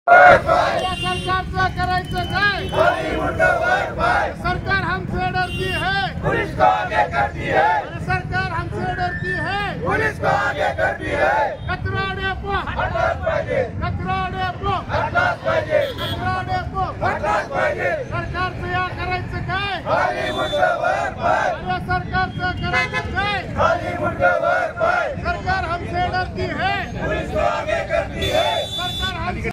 सरकारचं करायचं काय? सरकार हमसे डरती है, पुलिस को आगे करती है। सरकार हमसे डरती है, पुलिस को आगे करती है। कचरा डेपो हटलाच पाहिजे, कचरा डेपो हटलाच पाहिजे, कचरा डेपो हटलाच पाहिजे। सरकारचं या करायचं काय? खाली मुंडवर पाय। सरकारचं करायचं काय? खाली मुंडवर पाय। सरकार हमसे डरती है, पुलिस को आगे करती है। सरकार हमसे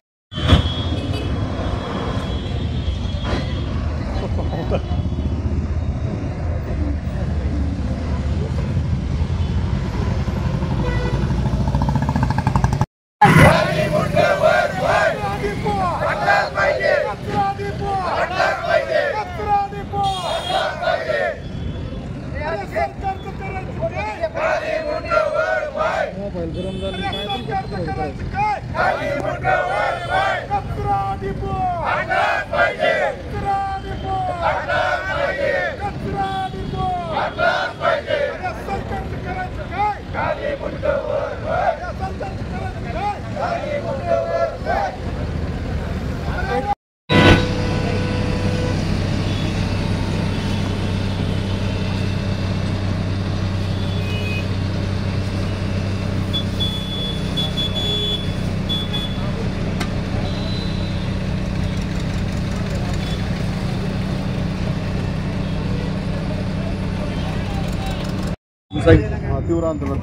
तीव्र आंदोलन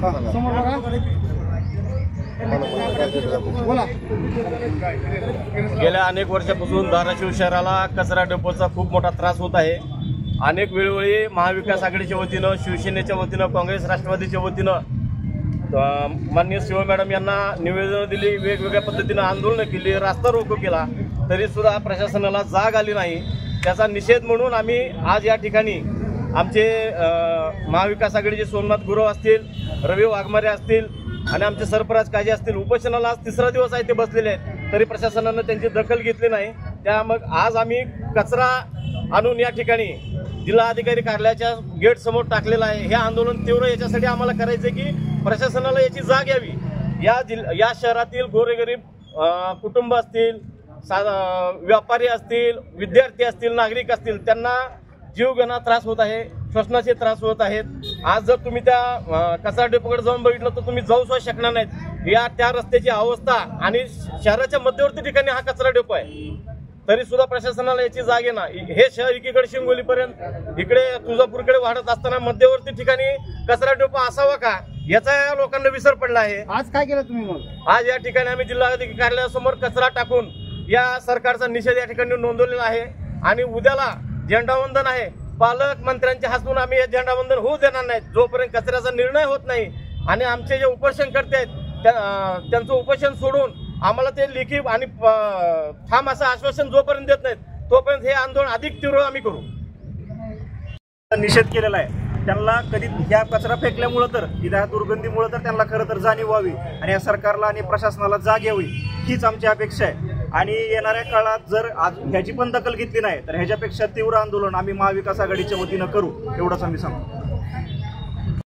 गेल्या अनेक वर्षापासून धाराशिव शहराला कचरा डेपोचा खूप मोठा त्रास होत आहे। अनेक वेळोवेळी महाविकास आघाडीच्या वतीनं, शिवसेनेच्या वतीनं, काँग्रेस राष्ट्रवादीच्या वतीनं माननीय शिव मॅडम यांना निवेदन दिली, वेगवेगळ्या पद्धतीनं आंदोलन केली, रास्ता रोको केला, तरी सुद्धा प्रशासनाला जाग आली नाही। त्याचा निषेध म्हणून आम्ही आज या ठिकाणी आमचे महाविकास आघाडीचे सोमनाथ गुरव असतील, रवी वाघमारे असतील आणि आमचे सरफराज काजी असतील, उपोषणाला आज तिसरा दिवस आहे ते बसलेले आहेत, तरी प्रशासनानं त्यांची दखल घेतली नाही। त्या मग आज आम्ही कचरा आणून या ठिकाणी जिल्हाधिकारी कार्यालयाच्या गेट समोर टाकलेलं आहे। हे आंदोलन तीव्र याच्यासाठी आम्हाला करायचं की प्रशासनाला याची जाग यावी। या शहरातील गोरेगरीब कुटुंब असतील, व्यापारी असतील, विद्यार्थी असतील, नागरिक असतील, त्यांना जीवघेणा त्रास होत आहे, श्वसनाचे त्रास होत आहेत। आज जर तुम्ही त्या कचरा डेपोकडे जाऊन बघितलं तर तुम्ही जाऊ सुद्धा शकणार नाहीत। त्या रस्त्याची अवस्था आणि शहराच्या मध्यवर्ती ठिकाणी हा कचरा डेपो आहे, तरी सुद्धा प्रशासनाला याची जाग आहे ना। हे शहर एकीकडे शिंगोलीपर्यंत, इकडे तुळजापूरकडे वाढत असताना मध्यवर्ती ठिकाणी कचरा डेपो असावा का, याचा या लोकांना विसर पडला आहे। आज काय केलं तुम्ही मग? आज या ठिकाणी आम्ही जिल्हाधिकारी कार्यालयासमोर कचरा टाकून या सरकारचा निषेध या ठिकाणी नोंदवलेला आहे आणि उद्याला झेंडावंदन आहे। पालकमंत्र्यांच्या हस्ते आम्ही हे झेंडावंदन होऊ देणार नाही जोपर्यंत कचऱ्याचा निर्णय होत नाही। आणि आमचे जे उपोषण करते आहेत त्यांचं उपोषण सोडून आम्हाला ते लेखी आणि ठाम असं आश्वासन जोपर्यंत देत नाहीत तोपर्यंत हे आंदोलन अधिक तीव्र आम्ही करू। निषेध केलेला आहे त्यांना कधी ह्या कचरा फेकल्यामुळे तर या दुर्गंधीमुळे तर त्यांना खरं तर जाणीव व्हावी आणि या सरकारला आणि प्रशासनाला जाग यावी हीच आमची अपेक्षा आहे। आणि येणाऱ्या काळात जर ह्याची पण दखल घेतली नाही तर ह्याच्यापेक्षा तीव्र आंदोलन आम्ही महाविकास आघाडीच्या वतीनं करू, एवढंच आम्ही सांगतो।